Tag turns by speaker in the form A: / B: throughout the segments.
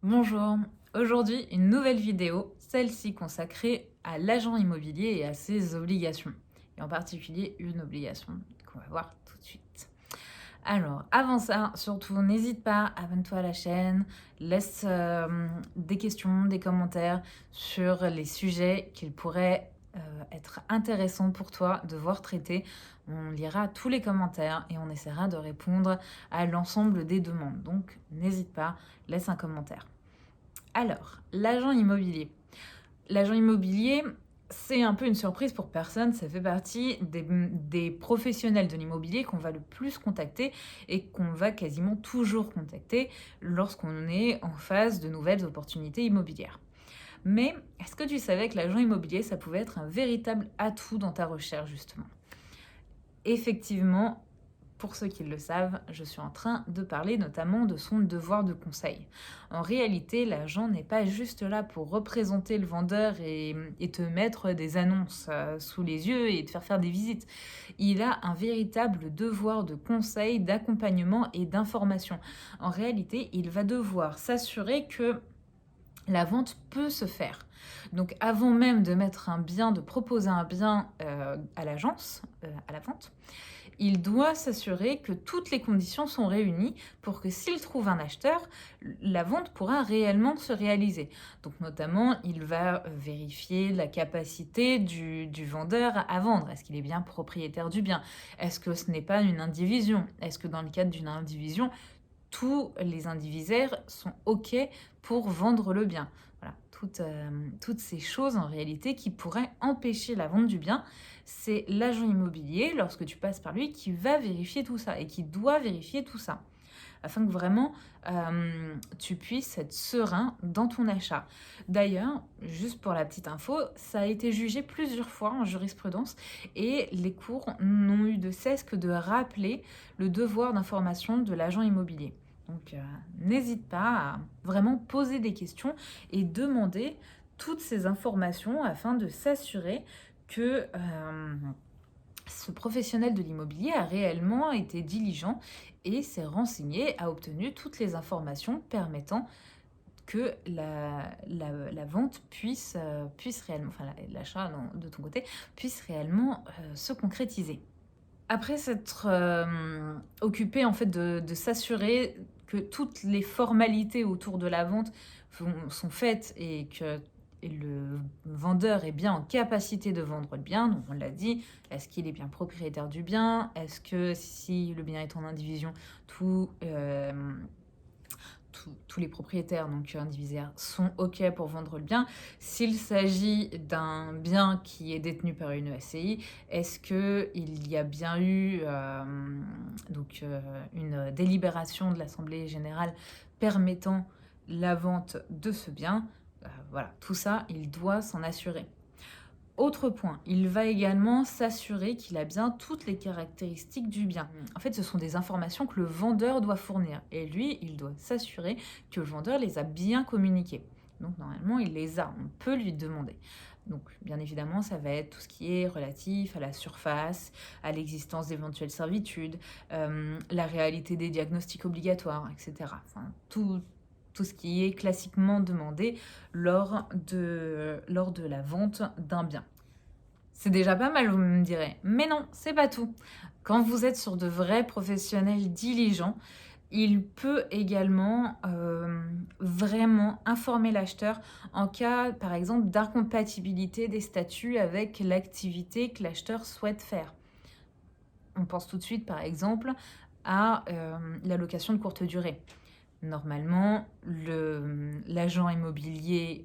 A: Bonjour, aujourd'hui une nouvelle vidéo, celle-ci consacrée à l'agent immobilier et à ses obligations. Et en particulier une obligation qu'on va voir tout de suite. Alors, avant ça, surtout n'hésite pas, abonne-toi à la chaîne, laisse des questions, des commentaires sur les sujets qu'il pourrait être intéressant pour toi de voir traiter. On lira tous les commentaires et on essaiera de répondre à l'ensemble des demandes. Donc, n'hésite pas, laisse un commentaire. Alors, l'agent immobilier. L'agent immobilier, c'est un peu une surprise pour personne. Ça fait partie des professionnels de l'immobilier qu'on va le plus contacter et qu'on va quasiment toujours contacter lorsqu'on est en phase de nouvelles opportunités immobilières. Mais est-ce que tu savais que l'agent immobilier, ça pouvait être un véritable atout dans ta recherche, justement? Effectivement, pour ceux qui le savent, je suis en train de parler notamment de son devoir de conseil. En réalité, l'agent n'est pas juste là pour représenter le vendeur et te mettre des annonces sous les yeux et te faire des visites. Il a un véritable devoir de conseil, d'accompagnement et d'information. En réalité, il va devoir s'assurer que la vente peut se faire. Donc avant même de mettre un bien, de proposer un bien à l'agence, à la vente, il doit s'assurer que toutes les conditions sont réunies pour que s'il trouve un acheteur, la vente pourra réellement se réaliser. Donc notamment, il va vérifier la capacité du vendeur à vendre. Est-ce qu'il est bien propriétaire du bien? Est-ce que ce n'est pas une indivision? Est-ce que dans le cadre d'une indivision, tous les indivisaires sont OK pour vendre le bien? Voilà, toutes ces choses en réalité qui pourraient empêcher la vente du bien, c'est l'agent immobilier, lorsque tu passes par lui, qui va vérifier tout ça et qui doit vérifier tout ça afin que vraiment tu puisses être serein dans ton achat. D'ailleurs, juste pour la petite info, ça a été jugé plusieurs fois en jurisprudence et les cours n'ont eu de cesse que de rappeler le devoir d'information de l'agent immobilier. Donc n'hésite pas à vraiment poser des questions et demander toutes ces informations afin de s'assurer que ce professionnel de l'immobilier a réellement été diligent et s'est renseigné, a obtenu toutes les informations permettant que la vente puisse réellement, enfin l'achat de ton côté, puisse réellement se concrétiser. Après s'être occupé en fait de s'assurer que toutes les formalités autour de la vente sont faites et que le vendeur est bien en capacité de vendre le bien, donc on l'a dit, est-ce qu'il est bien propriétaire du bien? Est-ce que si le bien est en indivision, tous les propriétaires, donc indivisaires, sont OK pour vendre le bien. S'il s'agit d'un bien qui est détenu par une SCI, est-ce qu'il y a bien eu une délibération de l'Assemblée générale permettant la vente de ce bien? Voilà, tout ça, il doit s'en assurer. Autre point, il va également s'assurer qu'il a bien toutes les caractéristiques du bien. En fait, ce sont des informations que le vendeur doit fournir. Et lui, il doit s'assurer que le vendeur les a bien communiquées. Donc normalement, il les a, on peut lui demander. Donc bien évidemment, ça va être tout ce qui est relatif à la surface, à l'existence d'éventuelles servitudes, la réalité des diagnostics obligatoires, etc. Enfin, tout ce qui est classiquement demandé lors de la vente d'un bien. C'est déjà pas mal, vous me direz. Mais non, c'est pas tout. Quand vous êtes sur de vrais professionnels diligents, il peut également vraiment informer l'acheteur en cas, par exemple, d'incompatibilité des statuts avec l'activité que l'acheteur souhaite faire. On pense tout de suite, par exemple, à la location de courte durée. Normalement, l'agent immobilier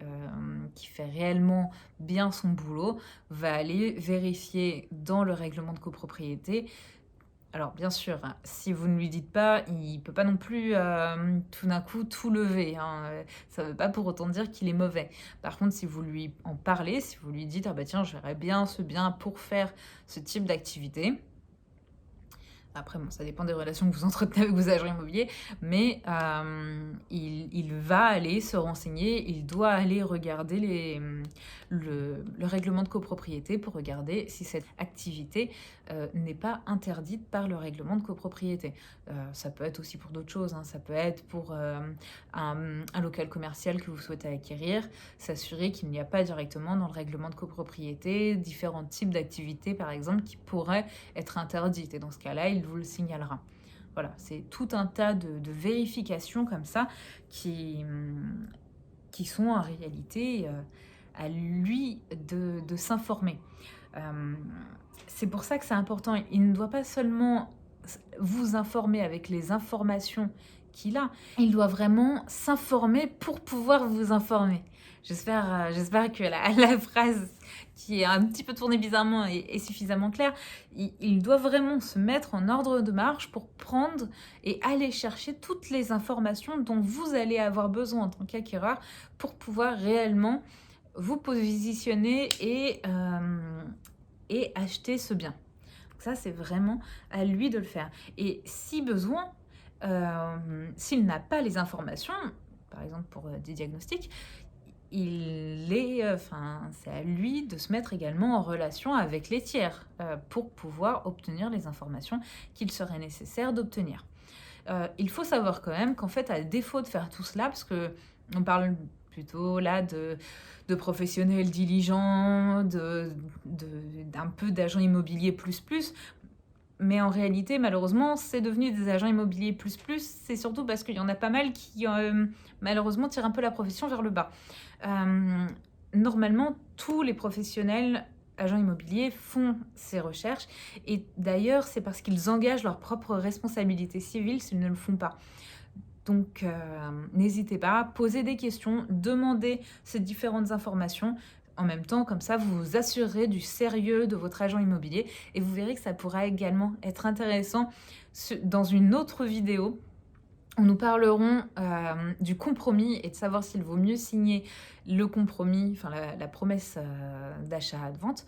A: qui fait réellement bien son boulot va aller vérifier dans le règlement de copropriété. Alors bien sûr, hein, si vous ne lui dites pas, il ne peut pas non plus tout d'un coup tout lever, hein. Ça ne veut pas pour autant dire qu'il est mauvais. Par contre, si vous lui en parlez, si vous lui dites « Ah bah tiens, j'aurais bien ce bien pour faire ce type d'activité », Après, bon, ça dépend des relations que vous entretenez avec vos agents immobiliers, mais il va aller se renseigner, il doit aller regarder le règlement de copropriété pour regarder si cette activité n'est pas interdite par le règlement de copropriété. Ça peut être aussi pour d'autres choses, hein. Ça peut être pour un local commercial que vous souhaitez acquérir, s'assurer qu'il n'y a pas directement dans le règlement de copropriété différents types d'activités, par exemple, qui pourraient être interdites. Et dans ce cas-là, il vous le signalera. Voilà, c'est tout un tas de vérifications comme ça qui sont en réalité à lui de s'informer. C'est pour ça que c'est important. Il ne doit pas seulement vous informer avec les informations qu'il a, il doit vraiment s'informer pour pouvoir vous informer. J'espère que la phrase qui est un petit peu tournée bizarrement est suffisamment claire. Il doit vraiment se mettre en ordre de marche pour prendre et aller chercher toutes les informations dont vous allez avoir besoin en tant qu'acquéreur pour pouvoir réellement vous positionner et acheter ce bien. Donc ça, c'est vraiment à lui de le faire. Et si besoin, s'il n'a pas les informations, par exemple pour des diagnostics, c'est à lui de se mettre également en relation avec les tiers pour pouvoir obtenir les informations qu'il serait nécessaire d'obtenir. Il faut savoir quand même qu'en fait, à défaut de faire tout cela, parce que on parle plutôt là de professionnels diligents, d'un peu d'agents immobiliers plus, mais en réalité, malheureusement, c'est devenu des agents immobiliers plus. C'est surtout parce qu'il y en a pas mal qui, malheureusement, tirent un peu la profession vers le bas. Normalement, tous les professionnels agents immobiliers font ces recherches. Et d'ailleurs, c'est parce qu'ils engagent leur propre responsabilité civile s'ils ne le font pas. Donc, n'hésitez pas, posez des questions, demandez ces différentes informations. En même temps, comme ça, vous vous assurerez du sérieux de votre agent immobilier et vous verrez que ça pourra également être intéressant dans une autre vidéo. Nous parlerons du compromis et de savoir s'il vaut mieux signer le compromis, enfin la promesse d'achat à de vente,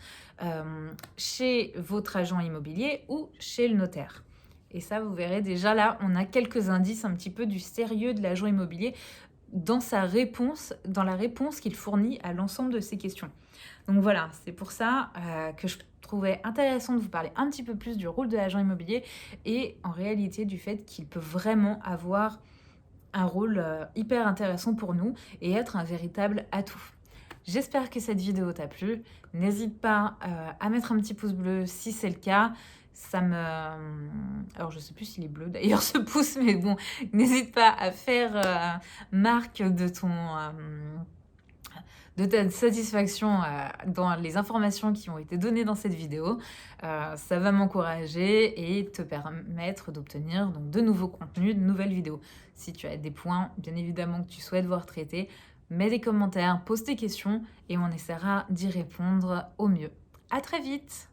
A: chez votre agent immobilier ou chez le notaire. Et ça, vous verrez déjà là, on a quelques indices un petit peu du sérieux de l'agent immobilier dans la réponse qu'il fournit à l'ensemble de ces questions. Donc voilà, c'est pour ça que je trouvais intéressant de vous parler un petit peu plus du rôle de l'agent immobilier et en réalité du fait qu'il peut vraiment avoir un rôle hyper intéressant pour nous et être un véritable atout. J'espère que cette vidéo t'a plu. N'hésite pas à mettre un petit pouce bleu si c'est le cas. Alors, je sais plus s'il est bleu d'ailleurs ce pouce, mais bon, n'hésite pas à faire marque de ta satisfaction dans les informations qui ont été données dans cette vidéo. Ça va m'encourager et te permettre d'obtenir donc de nouveaux contenus, de nouvelles vidéos. Si tu as des points, bien évidemment, que tu souhaites voir traités, mets des commentaires, pose tes questions et on essaiera d'y répondre au mieux. À très vite!